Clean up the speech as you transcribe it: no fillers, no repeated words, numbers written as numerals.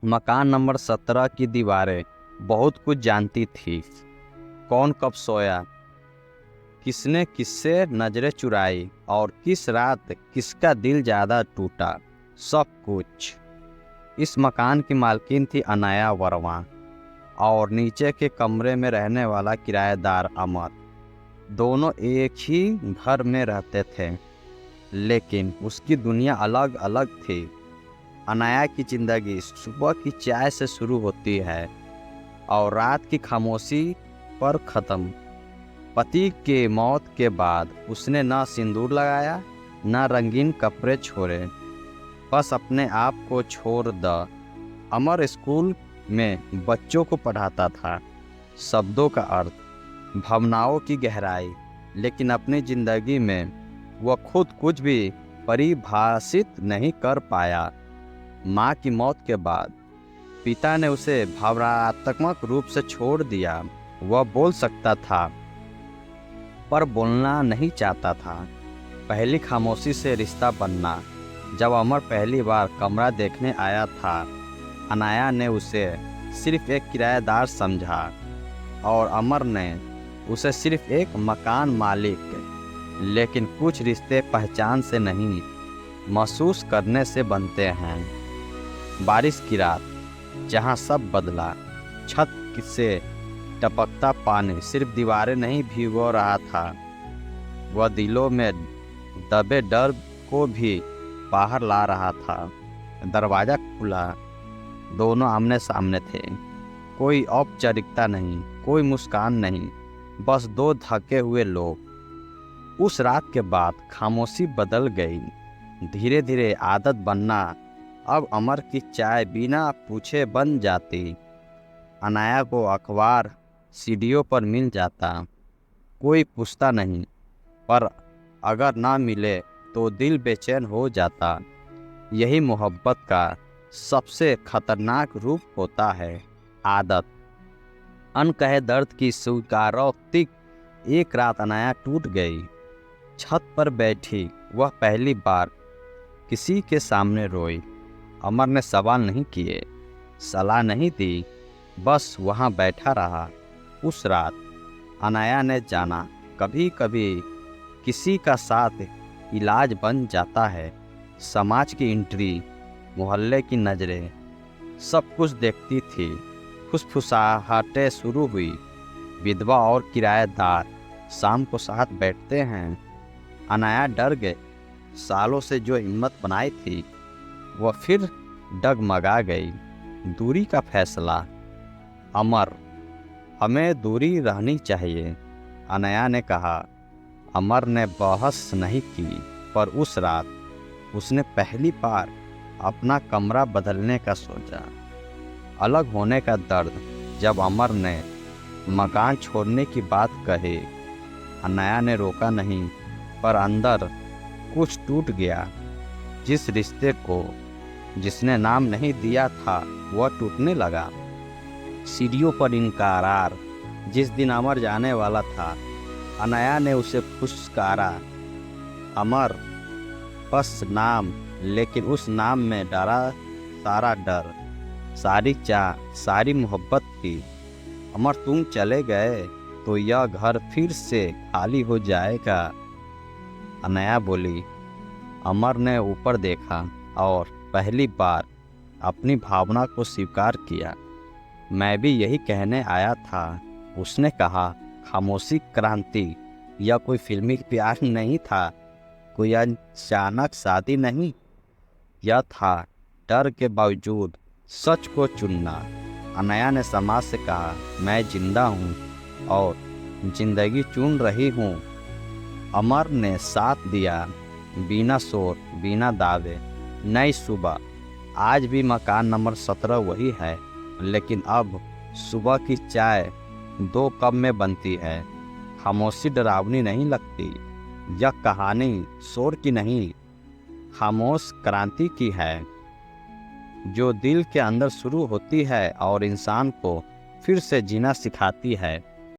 मकान नंबर 17 की दीवारें बहुत कुछ जानती थी। कौन कब सोया, किसने किससे नजरें चुराई और किस रात किसका दिल ज़्यादा टूटा, सब कुछ। इस मकान की मालकिन थी अनाया वर्मा और नीचे के कमरे में रहने वाला किराएदार अमर। दोनों एक ही घर में रहते थे, लेकिन उसकी दुनिया अलग अलग थी। अनाया की ज़िंदगी सुबह की चाय से शुरू होती है और रात की खामोशी पर ख़त्म। पति के मौत के बाद उसने न सिंदूर लगाया, न रंगीन कपड़े छोड़े, बस अपने आप को छोड़ द। अमर स्कूल में बच्चों को पढ़ाता था, शब्दों का अर्थ, भावनाओं की गहराई, लेकिन अपनी ज़िंदगी में वह खुद कुछ भी परिभाषित नहीं कर पाया। माँ की मौत के बाद पिता ने उसे भावनात्मक रूप से छोड़ दिया। वह बोल सकता था पर बोलना नहीं चाहता था। पहली खामोशी से रिश्ता बनना। जब अमर पहली बार कमरा देखने आया था, अनाया ने उसे सिर्फ एक किराएदार समझा और अमर ने उसे सिर्फ एक मकान मालिक। लेकिन कुछ रिश्ते पहचान से नहीं, महसूस करने से बनते हैं। बारिश की रात, जहाँ सब बदला, छत से टपकता पानी सिर्फ दीवारें नहीं भिगो रहा था, वह दिलों में दबे डर को भी बाहर ला रहा था। दरवाज़ा खुला, दोनों आमने सामने थे। कोई औपचारिकता नहीं, कोई मुस्कान नहीं, बस दो थके हुए लोग। उस रात के बाद खामोशी बदल गई। धीरे धीरे आदत बनना। अब अमर की चाय बिना पूछे बन जाती। अनाया को अखबार सीढ़ियों पर मिल जाता। कोई पूछता नहीं, पर अगर ना मिले तो दिल बेचैन हो जाता। यही मोहब्बत का सबसे खतरनाक रूप होता है, आदत। अनकहे दर्द की स्वीकारोक्ति। एक रात अनाया टूट गई। छत पर बैठी वह पहली बार किसी के सामने रोई। अमर ने सवाल नहीं किए, सलाह नहीं दी, बस वहाँ बैठा रहा। उस रात अनाया ने जाना, कभी कभी किसी का साथ इलाज बन जाता है। समाज की एंट्री, मोहल्ले की नज़रें, सब कुछ देखती थी। फुसफुसाहटें शुरू हुई। विधवा और किराएदार शाम को साथ बैठते हैं। अनाया डर गए। सालों से जो हिम्मत बनाई थी वह फिर डगमगा गई। दूरी का फैसला। अमर, हमें दूरी रहनी चाहिए, अनाया ने कहा। अमर ने बहस नहीं की, पर उस रात उसने पहली बार अपना कमरा बदलने का सोचा। अलग होने का दर्द। जब अमर ने मकान छोड़ने की बात कही, अनाया ने रोका नहीं, पर अंदर कुछ टूट गया। जिस रिश्ते को जिसने नाम नहीं दिया था वह टूटने लगा। सीढ़ियों पर इनकार। जिस दिन अमर जाने वाला था, अनाया ने उसे फुसकारा। अमर, बस नाम, लेकिन उस नाम में डरा सारा डर, सारी चाह, सारी मोहब्बत थी। अमर, तुम चले गए तो यह घर फिर से खाली हो जाएगा, अनाया बोली। अमर ने ऊपर देखा और पहली बार अपनी भावना को स्वीकार किया। मैं भी यही कहने आया था, उसने कहा। खामोशी क्रांति। यह कोई फिल्मी प्यार नहीं था, कोई अचानक शादी नहीं। यह था डर के बावजूद सच को चुनना। अनाया ने समाज से कहा, मैं जिंदा हूँ और जिंदगी चुन रही हूँ। अमर ने साथ दिया, बिना शोर, बिना दावे। नई सुबह। आज भी मकान नंबर 17 वही है, लेकिन अब सुबह की चाय 2 कप में बनती है। खामोशी डरावनी नहीं लगती। यह कहानी शोर की नहीं, खामोश क्रांति की है, जो दिल के अंदर शुरू होती है और इंसान को फिर से जीना सिखाती है।